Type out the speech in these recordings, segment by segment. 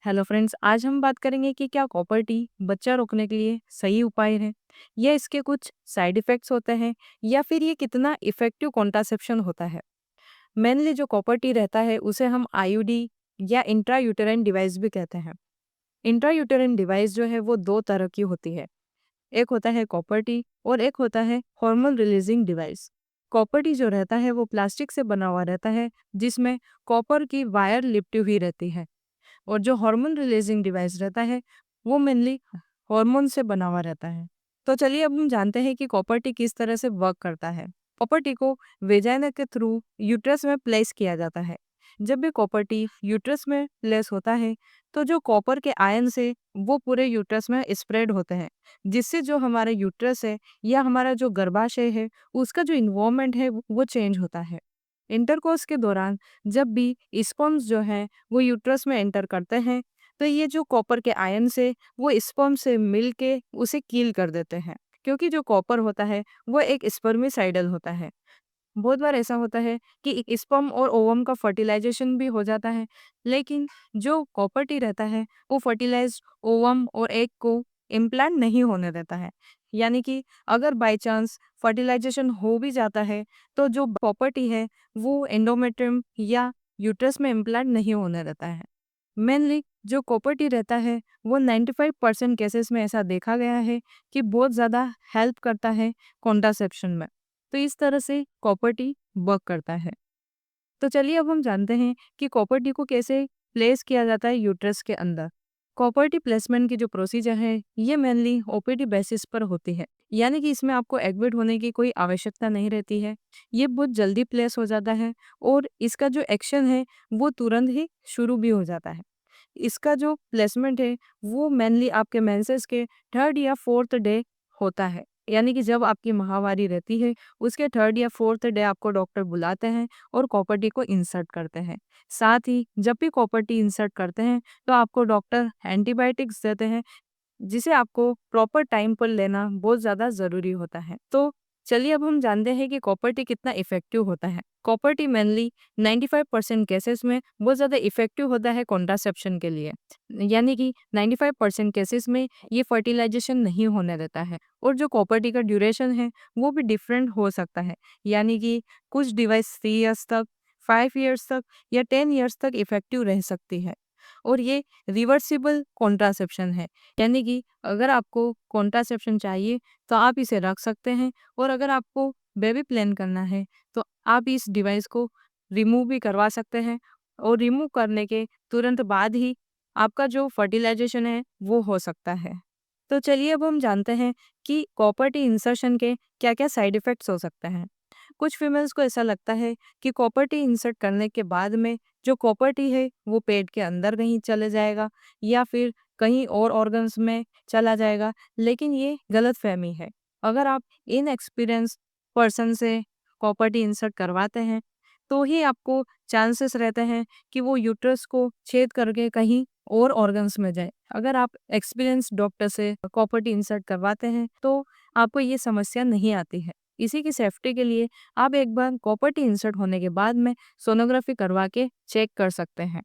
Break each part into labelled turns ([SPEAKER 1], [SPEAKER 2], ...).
[SPEAKER 1] Hello friends, आज हम बात करेंगे कि क्या कॉपर टी बच्चा रोकने के लिए सही उपाय है या इसके कुछ साइड इफ़ेक्ट्स होते हैं या फिर ये कितना इफ़ेक्टिव कॉन्ट्रासेप्शन होता है। मेनली जो कॉपर टी रहता है उसे हम आईयूडी या इंट्रायूटेराइन डिवाइस भी कहते हैं। इंट्रायूटेराइन डिवाइस जो है वो 2 तरह की होती है। एक होता है कॉपर टी और एक होता है hormone releasing device. Copper T जो रहता है वो प्लास्टिक से बना हुआ रहता है जिसमें कॉपर की वायर लिपटी हुई रहती है। और जो हार्मोन रिलीजिंग डिवाइस रहता है वो मेनली हार्मोन से बना हुआ रहता है। तो चलिए अब हम जानते हैं कि कॉपर टी किस तरह से वर्क करता है। कॉपर टी को वेजाइना के थ्रू यूट्रस में प्लेस किया जाता है। जब भी कॉपर टी यूट्रस में प्लेस होता है तो जो कॉपर के आयन से वो पूरे यूट्रस में स्प्रेड होते हैं, जिससे जो हमारा यूट्रस है या हमारा जो गर्भाशय है उसका जो इन्वायरमेंट है वो चेंज होता है। इंटरकोर्स के दौरान जब भी स्पर्म्स जो हैं वो यूट्रस में एंटर करते हैं तो ये जो कॉपर के आयन से वो स्पर्म से मिल के उसे कील कर देते हैं, क्योंकि जो कॉपर होता है वो एक स्पर्मिसाइडल होता है। बहुत बार ऐसा होता है कि स्पर्म और ओवम का फर्टिलाइजेशन भी हो जाता है, लेकिन जो कॉपर टी रहता है वो फर्टिलाइज्ड ओवम और एग को इम्प्लांट नहीं होने देता है। यानी कि अगर बाय चांस फर्टिलाइजेशन हो भी जाता है तो जो कॉपर टी है वो एंडोमेट्रियम या यूट्रस में इम्प्लांट नहीं होने देता है। मेनली जो कॉपर टी रहता है वो 95% केसेस में ऐसा देखा गया है कि बहुत ज़्यादा हेल्प करता है कॉन्ट्रासेप्शन में। तो इस तरह से कॉपर टी वर्क करता है। तो चलिए अब हम जानते हैं कि कॉपर टी को कैसे प्लेस किया जाता है यूट्रस के अंदर। कॉपर टी प्लेसमेंट की जो प्रोसीजर है ये मेनली ओपीडी बेसिस पर होती है, यानी कि इसमें आपको एडमिट होने की कोई आवश्यकता नहीं रहती है। ये बहुत जल्दी प्लेस हो जाता है और इसका जो एक्शन है वो तुरंत ही शुरू भी हो जाता है। इसका जो प्लेसमेंट है वो मेनली आपके मेंसेस के 3rd या 4th डे होता है। यानी कि जब आपकी माहवारी रहती है उसके 3rd या 4th डे आपको डॉक्टर बुलाते हैं और कॉपर टी को इंसर्ट करते हैं। साथ ही जब भी कॉपर टी इंसर्ट करते हैं तो आपको डॉक्टर एंटीबायोटिक्स देते हैं, जिसे आपको प्रॉपर टाइम पर लेना बहुत ज़्यादा ज़रूरी होता है। तो चलिए अब हम जानते हैं कि कॉपर टी कितना इफ़ेक्टिव होता है। कॉपर टी मेनली 95% केसेस में बहुत ज़्यादा इफ़ेक्टिव होता है कॉन्ट्रासेप्शन के लिए। यानी कि 95% केसेस में ये फर्टिलाइजेशन नहीं होने देता है और जो कॉपर टी का ड्यूरेशन है वो भी डिफरेंट हो सकता है। यानी कि कुछ डिवाइस 3 ईयर्स तक, 5 ईयर्स तक या 10 ईयर्स तक इफ़ेक्टिव रह सकती है। और ये रिवर्सिबल कॉन्ट्रासेप्शन है, यानी कि अगर आपको कॉन्ट्रासेप्शन चाहिए तो आप इसे रख सकते हैं, और अगर आपको बेबी प्लान करना है तो आप इस डिवाइस को रिमूव भी करवा सकते हैं, और रिमूव करने के तुरंत बाद ही आपका जो फर्टिलाइजेशन है वो हो सकता है। तो चलिए अब हम जानते हैं कि कॉपर टी इंसर्शन के क्या-क्या साइड इफ़ेक्ट्स हो सकते हैं। कुछ फीमेल्स को ऐसा लगता है कि कॉपर टी इंसर्ट करने के बाद में जो कॉपर टी है वो पेट के अंदर कहीं चले जाएगा या फिर कहीं और ऑर्गन्स में चला जाएगा, लेकिन ये गलतफहमी है। अगर आप इनएक्सपीरियंस पर्सन से कॉपर टी इंसर्ट करवाते हैं तो ही आपको चांसेस रहते हैं कि वो यूट्रस को छेद करके कहीं और ऑर्गन्स में जाए। अगर आप एक्सपीरियंस डॉक्टर से कॉपर टी इंसर्ट करवाते हैं तो आपको ये समस्या नहीं आती है। इसी की सेफ्टी के लिए आप एक बार कॉपर टी इंसर्ट होने के बाद में सोनोग्राफी करवा के चेक कर सकते हैं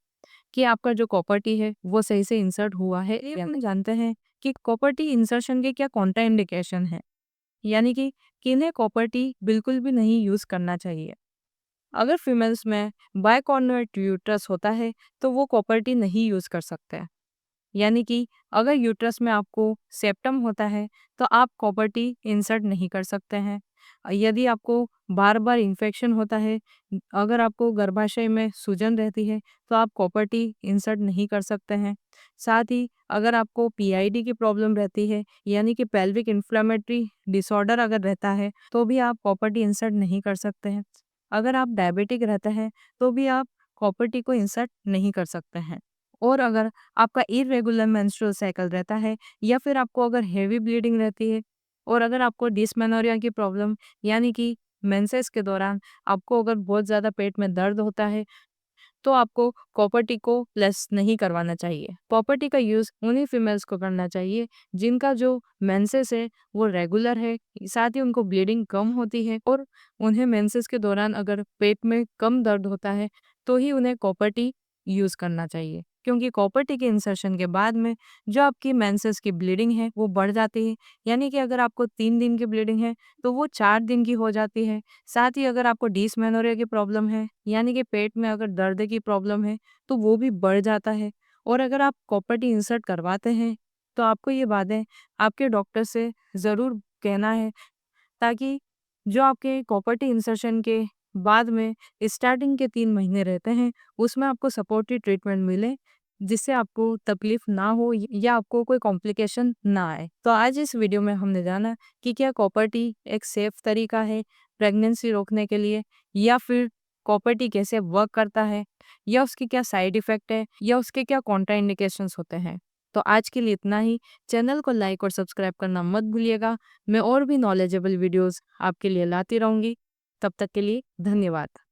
[SPEAKER 1] कि आपका जो कॉपर टी है वो सही से इंसर्ट हुआ है या नहीं। जानते हैं कि कॉपर टी इंसर्शन के क्या कॉन्ट्राइंडिकेशन है, यानी कि किन्हें कॉपर टी बिल्कुल भी नहीं यूज करना चाहिए। अगर फीमेल्स में बायकॉन्वेट यूट्रस होता है तो वो कॉपर टी नहीं यूज कर सकते हैं। यानी कि अगर यूट्रस में आपको सेप्टम होता है तो आप कॉपर टी इंसर्ट नहीं कर सकते हैं। यदि आपको बार बार इन्फेक्शन होता है, अगर आपको गर्भाशय में सूजन रहती है तो आप कॉपर टी इंसर्ट नहीं कर सकते हैं। साथ ही अगर आपको पीआईडी की प्रॉब्लम रहती है, यानी कि पेल्विक इन्फ्लेमेटरी डिसऑर्डर अगर रहता है तो भी आप कॉपर टी इंसर्ट नहीं कर सकते हैं। अगर आप डायबिटिक रहते हैं तो भी आप कॉपर टी को इंसर्ट नहीं कर सकते हैं। और अगर आपका इर्रेगुलर मेंस्ट्रुअल साइकिल रहता है या फिर आपको अगर हेवी ब्लीडिंग रहती है, और अगर आपको डिस्मेनोरिया की प्रॉब्लम, यानी कि मेंसेस के दौरान आपको अगर बहुत ज़्यादा पेट में दर्द होता है तो आपको कॉपर टी को प्लस नहीं करवाना चाहिए। कॉपर टी का यूज़ उन्हीं फीमेल्स को करना चाहिए जिनका जो मेंसेस है वो रेगुलर है, साथ ही उनको ब्लीडिंग कम होती है और उन्हें मेंसेस के दौरान अगर पेट में कम दर्द होता है तो ही उन्हें कॉपर टी यूज़ करना चाहिए। क्योंकि कॉपर टी के इंसर्शन के बाद में जो आपकी मेंसेस की ब्लीडिंग है वो बढ़ जाती है। यानी कि अगर आपको 3 दिन की ब्लीडिंग है तो वो 4 दिन की हो जाती है। साथ ही अगर आपको डिसमेनोरिया की प्रॉब्लम है, यानी कि पेट में अगर दर्द की प्रॉब्लम है, तो वो भी बढ़ जाता है। और अगर आप कॉपर टी इंसर्ट करवाते हैं तो आपको ये बातें आपके डॉक्टर से ज़रूर कहना है, ताकि जो आपके कॉपर्टी इंसर्शन के बाद में स्टार्टिंग के 3 महीने रहते हैं, उसमें आपको सपोर्टिव ट्रीटमेंट मिले, जिससे आपको तकलीफ ना हो या आपको कोई कॉम्प्लिकेशन ना आए। तो आज इस वीडियो में हमने जाना कि क्या कॉपर्टी एक सेफ तरीका है प्रेगनेंसी रोकने के लिए, या फिर कॉपर्टी कैसे वर्क करता है, या उसके क्या साइड इफ़ेक्ट है, या उसके क्या कॉन्ट्राइंडिकेशंस होते हैं। तो आज के लिए इतना ही। चैनल को लाइक और सब्सक्राइब करना मत भूलिएगा। मैं और भी नॉलेजेबल वीडियोस आपके लिए लाती रहूँगी। तब तक के लिए धन्यवाद।